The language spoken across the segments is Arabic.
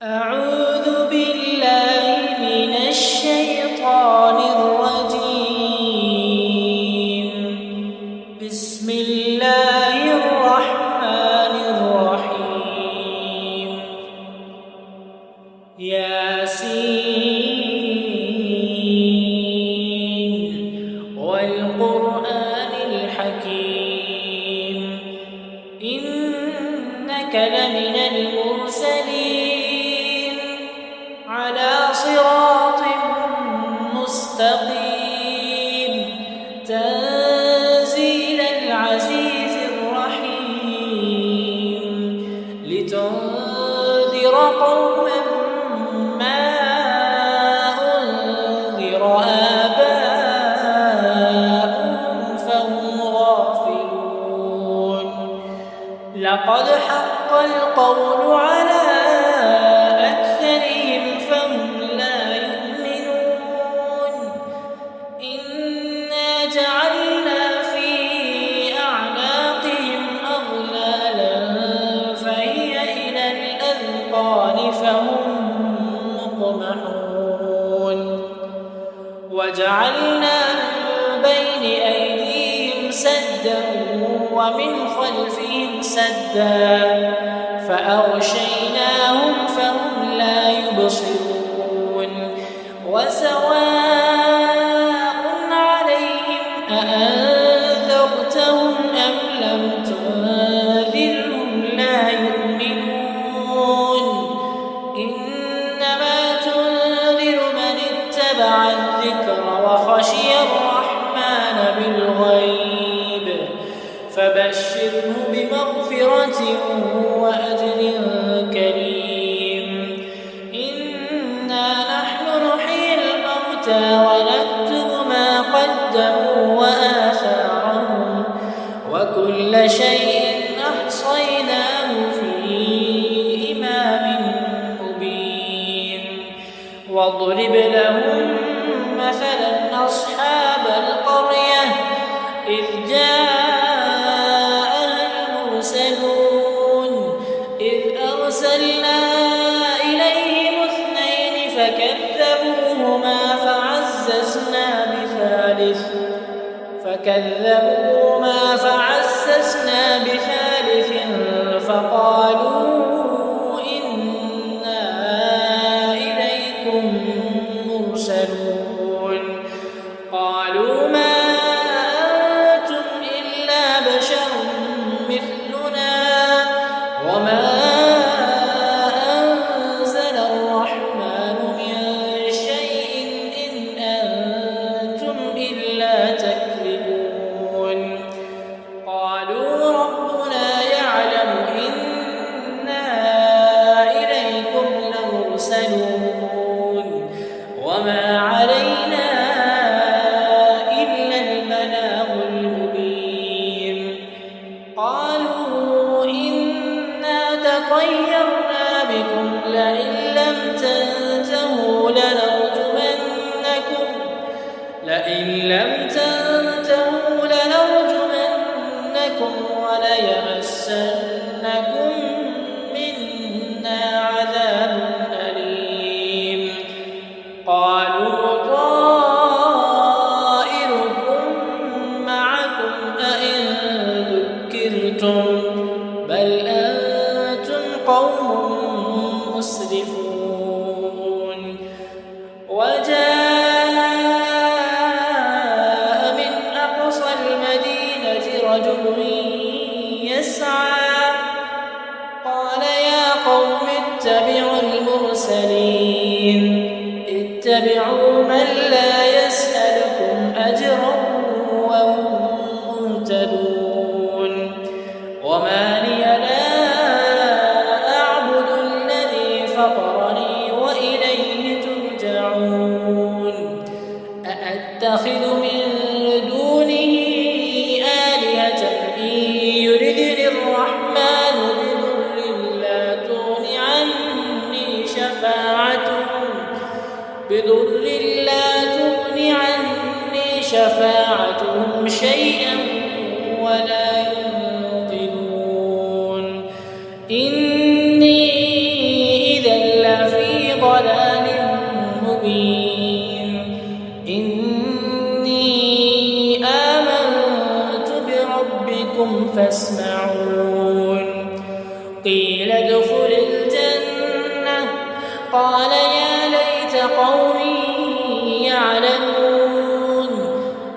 أعوذ بالله من الشيطان الرجيم. بسم الله الرحمن الرحيم. ياسين والقرآن الحكيم إنك لمن المرسلين على صراط مستقيم تنزيل العزيز الرحيم لتنذر قوما ما أنذر آباؤهم فهم غافلون. لقد حق القول على أكثرهم فهم لا يؤمنون. إنا جعلنا في أعناقهم أغلالا فهي إلى الأذقان فهم مقمحون. وجعلنا من بين أيديهم سدا ومن خلفهم سدا فأغشيناهم فهم لا يبصرون. وسواء عليهم أأنذرتهم أم لم تنذرهم لا يؤمنون. إنما تنذر من اتبع الذكر وخشي الرحمن بالغيب فبشره بمغفرة وأجر كريم. إنا نحن نحيي الموتى ونكتب ما قدموا وآثارهم وكل شيء أحصيناه في إمام مبين. واضرب لهم مثلا أصحاب القرية إذ أرسلنا إليهم اثنين فكذبوهما فعززنا بثالث فقالوا إنا إليكم مرسلون. قالوا ما أنتم إلا بشر مثلنا وما أنزل الرحمن من شيء إن أنتم إلا تكذبون. قالوا ربنا يعلم إنا إليكم لمرسلون وما علينا إلا البلاغ المبين. قالوا إنا تطيرنا بكم لئن لم تنتهوا لنرجمنكم وليمسنكم منا عذاب أليم. قالوا طائركم معكم أئن ذكرتم بل أنتم قوم مسرفون. وجاء من أقصى المدينة رجل يسعى قال يا قوم اتبعوا المرسلين اتبعوا من لا يسألكم أجرا وهم مهتدون. وما لي لا أعبد الذي فطرني وإليه ترجعون. أأتخذ من دونه آلهة إن يردني الرحمن بضر لا تغن عني شفاعتهم شيئا ولا ينقذون. إني إذا ضلال مبين إني آمنت بربكم فاسمعون قيل ادخل الجنة قال يا ليت قومي يعلمون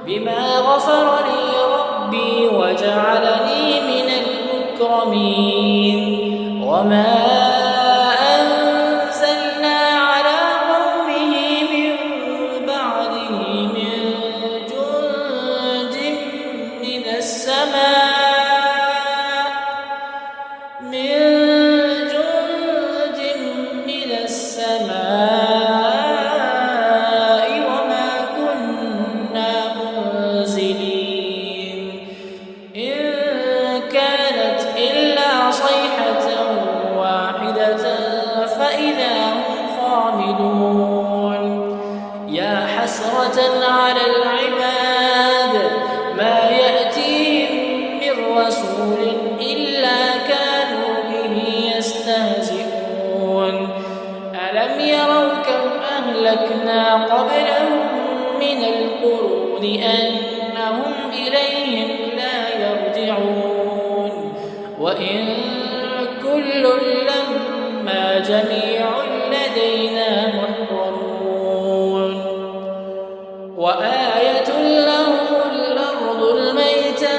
بما غفر لي ربي وجعلني من المكرمين وما أنزلنا على قومه من بعده من جند من السماء وما كنا منزلين إن كانت إلا صيحة واحدة فإذا هم خامدون يا حسرة على العباد ما يأتيهم من رسول إلا كانوا به يستهزئون ألم يروا كم أهلكنا قبلهم من القرون أنهم إليهم لا يرجعون وإن كل لما جميع لدينا محضرون وآية لهم الأرض الميتة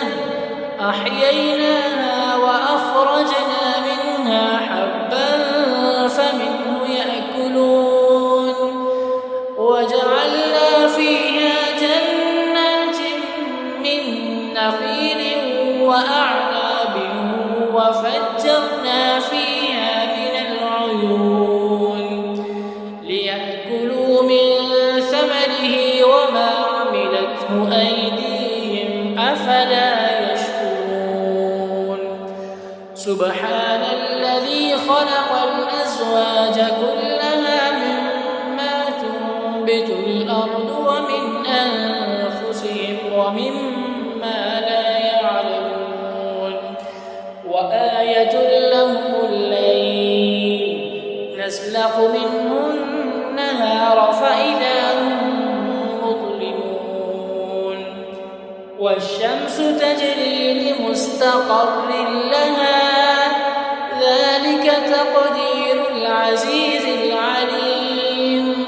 أحييناها وأخرجنا منها حبا فمنه يأكلون وجعلنا فيها جنات من نخيل وأعناب وفجرنا فيها من العيون ليأكلوا من ثمره وما عملته أيديهم أفلا يشكرون سبحان الذي خلق الأزواج كلها مما تنبت الأرض ومن أنفسهم ومما لا يعلمون وآية لهم الليل نسلخ منه النهار فإذا هم مظلمون والشمس تجري لمستقر لها ذلك تقدير العزيز العليم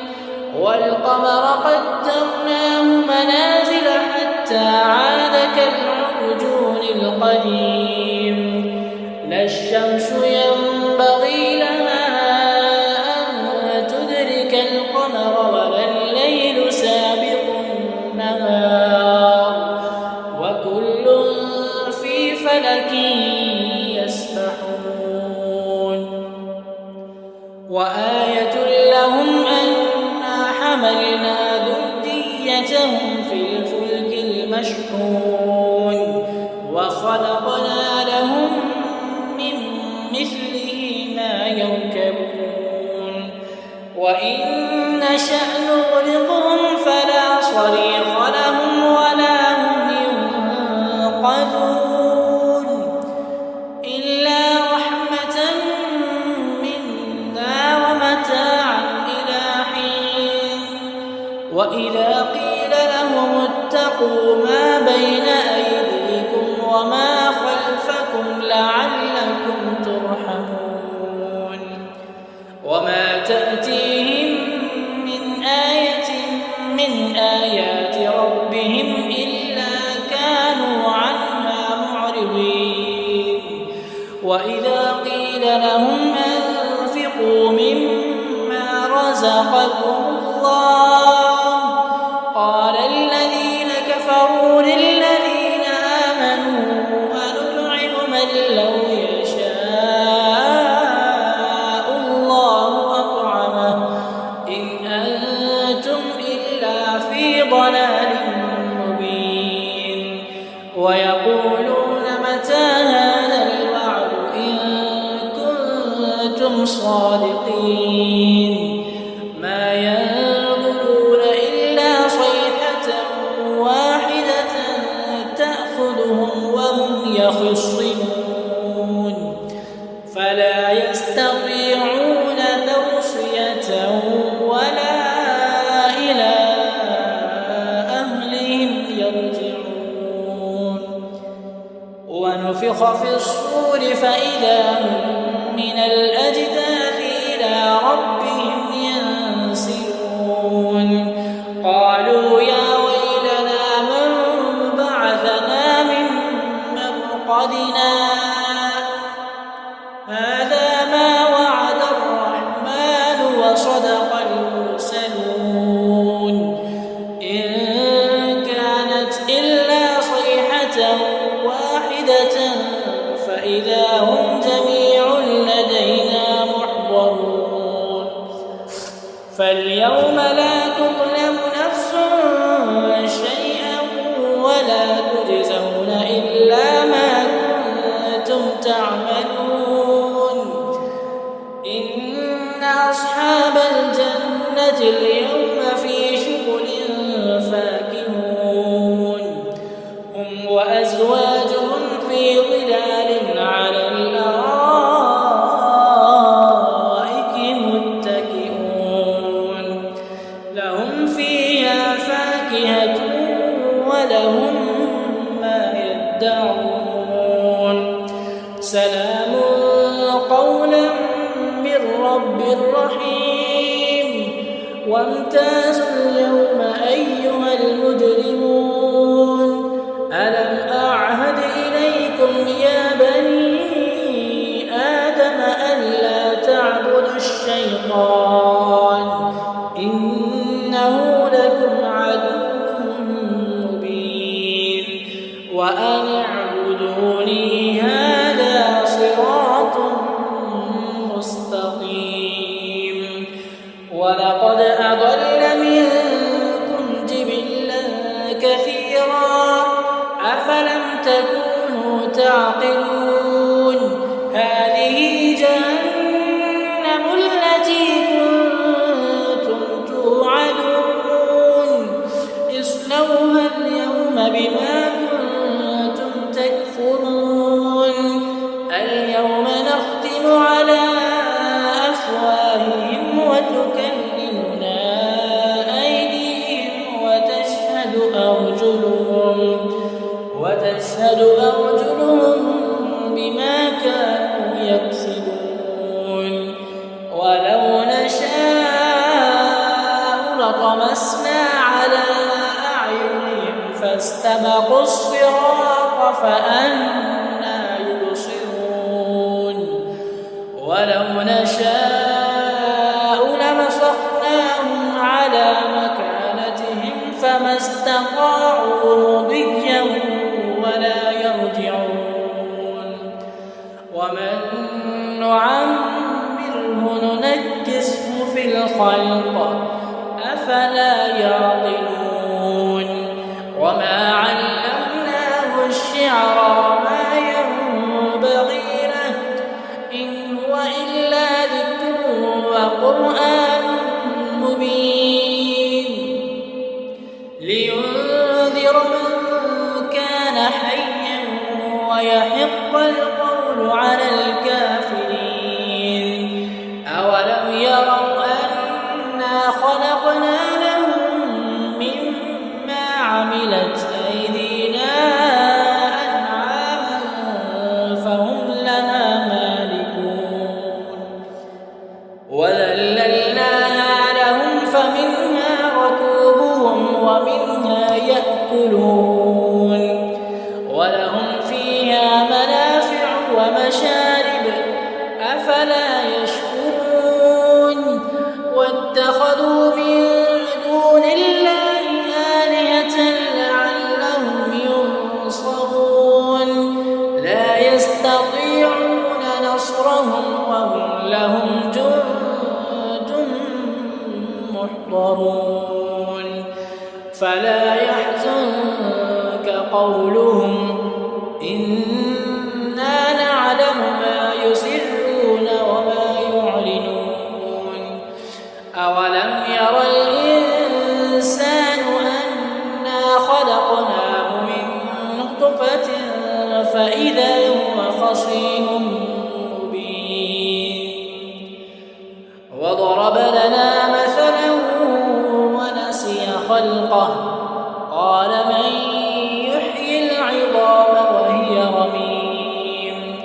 والقمر قدرناه منازل حتى عاد كالعرجون القديم لا الشمس ينبغي لها أن تدرك القمر ولا الليل سابق النهار وكل في فلك يسبحون وآية لهم أنا حملنا ذريتهم في الفلك المشحون وخلقنا لهم من مثله ما يركبون وإن نشأ نغرقهم فلا صريخ لهم ولا هم ينقذون إلا رحمة منا ومتاعا إلى حين وإذا قيل لهم اتقوا ما بين أيديكم وما خلفكم لعلكم ترحمون وما تأتيهم من آية من آيات ربهم إلا كانوا عنها معرضين وإذا قيل لهم أنفقوا مما رزقكم الله قال الذين كفروا للذين آمنوا أنطعم من لو يشاء الله أطعمه إن أنتم إلا في ضلال مبين ويقولون متى هذا الوعد إن كنتم صادقين ما ينظرون إلا صيحة واحدة تأخذهم وهم يخصمون فلا يستطيعون توصية فإذا هم من الأجداث إلى ربهم ينسلون قالوا يا ويلنا من بعثنا من مرقدنا هذا ما وعد الرحمن وصدق المرسلون إن كانت إلا صيحة واحدة فإذا هم جميع لدينا محضرون فاليوم لا تظلم نفس شيئا ولا تجزون إلا ما كنتم تعملون إن أصحاب الجنة اليوم في شغل فاكهون هم وأزواجهم في ظلال على الأرائك متكئون لهم فيها فاكهة ولهم ما يدعون سلام قولا من رب رحيم وامتازوا اليوم أيها المجرمون ألم أعهد إليكم يا بني آدم ألا تعبدوا الشيطان إنه لكم عدو مبين وأن اعبدوني هذا صراط مستقيم ولقد أضل منكم جبلا كثيرا أفلم تكونوا تعقلون هذه جهنم التي كنتم توعدون اصلوها اليوم بما كنتم تكفرون اليوم نختم على أفواههم وتكلمنا أيديهم وتشهد أرجلهم بما كانوا يكسبون ولو نشاء لطمسنا على أعينهم فاستبقوا الصراط فأنى يبصرون ولو نشاء لمسخناهم على مكانتهم فما استطاعوا مضيا ولا يرجعون ومن نعمره ننكسه في الخلق أفلا يعقلون وما علمناه الشعر ما ينبغي له إن هو إلا ذكر وقرآن مبين لينذر من كان حيا ويحق القول على الكافرين أولم يروا أنا خلقنا لهم مما عملت أيدينا أنعاما فهم لها مالكون وذللناها لهم فمنها ركوبهم ومنها يأكلون ولهم فيها منافع ومشارب أفلا يشكرون واتخذوا من دون الله آلهة لعلهم ينصرون لا يستطيعون نصرهم وهم لهم جند محضرون فلا يحزنك قولهم إنا نعلم ما يسرون وما يعلنون أولم ير الإنسان أنا خلقناه من نطفة فإذا هو خصيم مبين وضرب لنا مثلا ونسي خلقه قال من يحيي العظام وهي رميم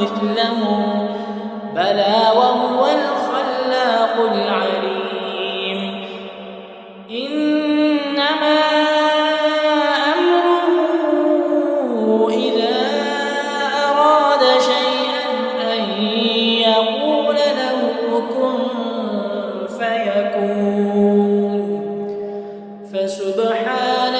مثله بلى وهو الخلاق العليم إنما أمره إذا أراد شيئا أن يقول له كن فيكون فسبحان